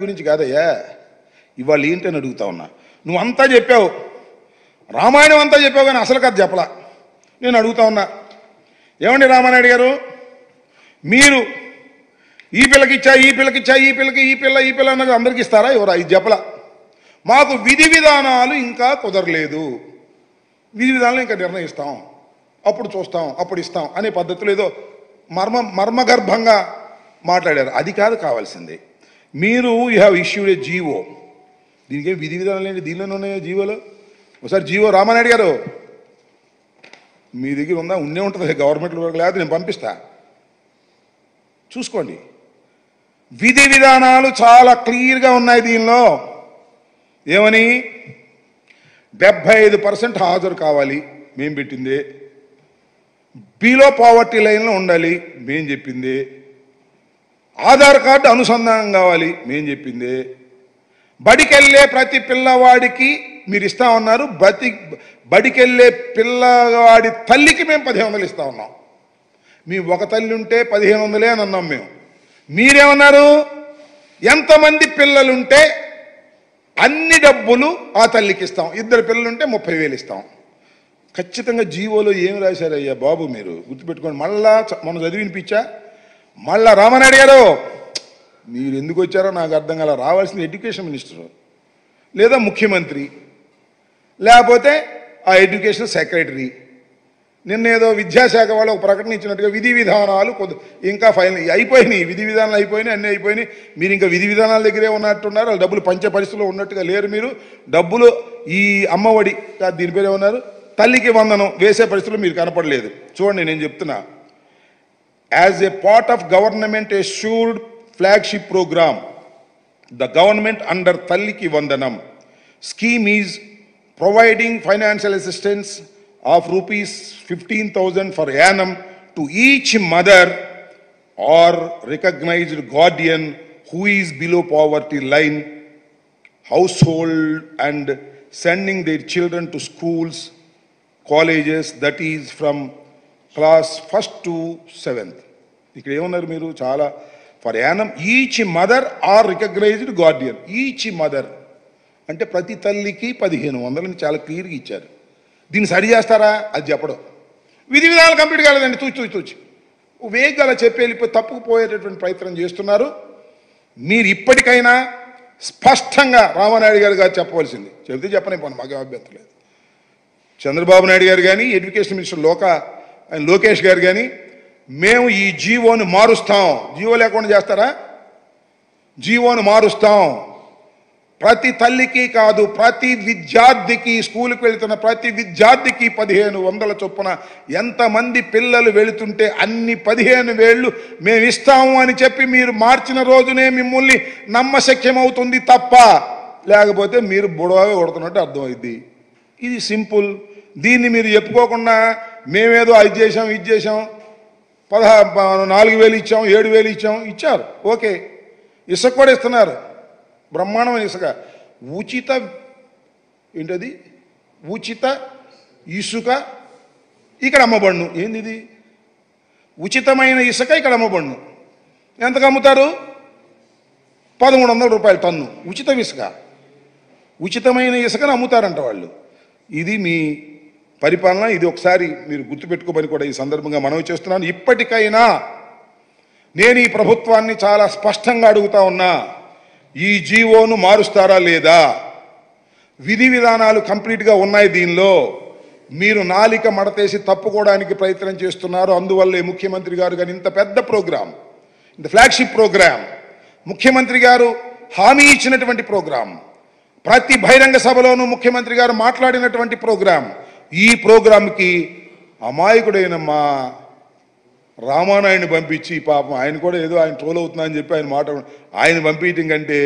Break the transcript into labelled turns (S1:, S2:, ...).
S1: గురించి కాదయ్యా, ఇవాళ ఏంటని అడుగుతా ఉన్నా. నువ్వు అంతా చెప్పావు, రామాయణం అంతా చెప్పావు, కానీ అసలు కథ చెప్పలా. నేను అడుగుతా ఉన్నా, ఏమండి రామానాయుడు గారు, మీరు ఈ పిల్లకి ఇచ్చా, ఈ పిల్లకి ఇచ్చా, ఈ పిల్లకి ఈ పిల్ల అన్నది అందరికి ఇస్తారా? ఎవరా? ఇది చెప్పలా. మాకు విధి విధానాలు ఇంకా కుదరలేదు, విధి విధానాలు ఇంకా నిర్ణయిస్తాం, అప్పుడు చూస్తాం, అప్పుడు ఇస్తాం అనే పద్ధతిలో ఏదో మర్మగర్భంగా మాట్లాడారు. అది కాదు కావాల్సింది. మీరు you have issued a GO. దీనికి విధి విధానాలు ఏంటి? దీనిలోనే ఉన్నాయో జీవోలో. ఒకసారి జీవో రామానాయుడు గారు మీ దగ్గర ఉందా? ఉండే ఉంటుంది గవర్నమెంట్లో వరకు, లేకపోతే నేను పంపిస్తా, చూసుకోండి. విధి విధానాలు చాలా క్లియర్గా ఉన్నాయి దీనిలో. ఏమని? 75% హాజరు కావాలి, మేం పెట్టింది. బిలో పావర్టీ లైన్లో ఉండాలి, మేం చెప్పింది. ఆధార్ కార్డు అనుసంధానం కావాలి, మేం చెప్పింది. బడికెళ్ళే ప్రతి పిల్లవాడికి మీరు ఇస్తా ఉన్నారు, బడికెళ్ళే పిల్లవాడి తల్లికి మేము 1500 ఇస్తా ఉన్నాం. మీ ఒక తల్లి ఉంటే 1500 అని అన్నాం మేము. మీరేమన్నారు? ఎంతమంది పిల్లలుంటే అన్ని డబ్బులు ఆ తల్లికి ఇస్తాం, 2 పిల్లలుంటే 30,000 ఇస్తాం. ఖచ్చితంగా జీవోలో ఏమి రాశారయ్యా బాబు, మీరు గుర్తుపెట్టుకోండి. మళ్ళా మనం చదివినిపించా. మళ్ళా రామానాయుడు గారు మీరు ఎందుకు వచ్చారో నాకు అర్థం కాల. రావాల్సిన ఎడ్యుకేషన్ మినిస్టరు, లేదా ముఖ్యమంత్రి, లేకపోతే ఆ ఎడ్యుకేషన్ సెక్రటరీ. నిన్నేదో విద్యాశాఖ వాళ్ళు ఒక ప్రకటన ఇచ్చినట్టుగా విధి విధానాలు ఇంకా ఫైనల్ అయిపోయినాయి, విధి విధానాలు అయిపోయినాయి, అన్నీ అయిపోయినాయి. మీరు ఇంకా విధి విధానాల దగ్గరే ఉన్నట్టున్నారు. వాళ్ళు డబ్బులు పంచే పరిస్థితిలో ఉన్నట్టుగా లేరు. మీరు డబ్బులు ఈ అమ్మఒడి దీని పేరు ఏమన్నారు, తల్లికి వందనం వేసే పరిస్థితుల్లో మీరు కనపడలేదు. చూడండి, నేను చెప్తున్నా. As a part of government assured flagship program, the government under Talliki Vandanam scheme is providing financial assistance of rupees 15,000 for annum to each mother or recognized guardian who is below poverty line household and sending their children to schools, colleges, that is from class 1st to 7th. ఇక్కడ ఏమన్నారు మీరు? చాలా for యానం each mother are recognised guardian. Each mother అంటే ప్రతి తల్లికి 1500 చాలా క్లియర్గా ఇచ్చారు. దీన్ని సరి చేస్తారా? అది చెప్పడం. విధి విధానాలు కంప్లీట్ కాలేదండి, తూచి వేగంగా అలా చెప్పి వెళ్ళిపోయి తప్పుకుపోయేటటువంటి ప్రయత్నం చేస్తున్నారు. మీరు ఇప్పటికైనా స్పష్టంగా రామానాయుడు గారు చెప్పవలసింది. చెబితే చెప్పని పోను, మాకు అభ్యంతరం లేదు. చంద్రబాబు నాయుడు గారు కానీ, ఎడ్యుకేషన్ మినిస్టర్ లోకేష్ గారు కానీ, మేము ఈ జీవోను మారుస్తాం. జీవో లేకుండా చేస్తారా? జీవోను మారుస్తాం. ప్రతి తల్లికి కాదు, ప్రతి విద్యార్థికి, స్కూల్కి వెళుతున్న ప్రతి విద్యార్థికి 1500 చొప్పున ఎంతమంది పిల్లలు వెళుతుంటే అన్ని 15,000 మేము ఇస్తాము అని చెప్పి మీరు మార్చిన రోజునే మిమ్మల్ని నమ్మశక్యమవుతుంది తప్ప, లేకపోతే మీరు బుడవగా కొడుతున్నట్టు అర్థమైంది. ఇది సింపుల్. దీన్ని మీరు చెప్పుకోకుండా మేమేదో అది చేసాం, ఇది చేసాం, 4,000 ఇచ్చాం, 7,000 ఇచ్చాం, ఇచ్చారు, ఓకే. ఇసుక కూడా ఇస్తున్నారు, బ్రహ్మాండమైన ఇసుక. ఉచిత ఏంటది? ఉచిత ఇసుక ఇక్కడ అమ్మబడును. ఏంది ఇది? ఉచితమైన ఇసుక ఇక్కడ అమ్మబడును. ఎంతకు అమ్ముతారు? 1,300 రూపాయలు టన్ను ఉచిత ఇసుక. ఉచితమైన ఇసుకను అమ్ముతారంట వాళ్ళు. ఇది మీ పరిపాలన. ఇది ఒకసారి మీరు గుర్తుపెట్టుకోమని కూడా ఈ సందర్భంగా మనవి చేస్తున్నాను. ఇప్పటికైనా నేను ఈ ప్రభుత్వాన్ని చాలా స్పష్టంగా అడుగుతా ఉన్నా, ఈ జీవోను మారుస్తారా లేదా? విధి విధానాలు కంప్లీట్గా ఉన్నాయి దీనిలో. మీరు నాలిక మడతేసి తప్పుకోవడానికి ప్రయత్నం చేస్తున్నారు. అందువల్లే ముఖ్యమంత్రి గారు కానీ ఇంత పెద్ద ప్రోగ్రాం, ఇంత ఫ్లాగ్షిప్ ప్రోగ్రాం, ముఖ్యమంత్రి గారు హామీ ఇచ్చినటువంటి ప్రోగ్రాం, ప్రతి బహిరంగ సభలోనూ ముఖ్యమంత్రి గారు మాట్లాడినటువంటి ప్రోగ్రాం, ఈ ప్రోగ్రాంకి అమాయకుడైన మా రామానాయుడిని పంపించి, పాపం ఆయన కూడా ఏదో ఆయన ట్రోల్ అవుతున్నా అని చెప్పి ఆయన పంపించడం కంటే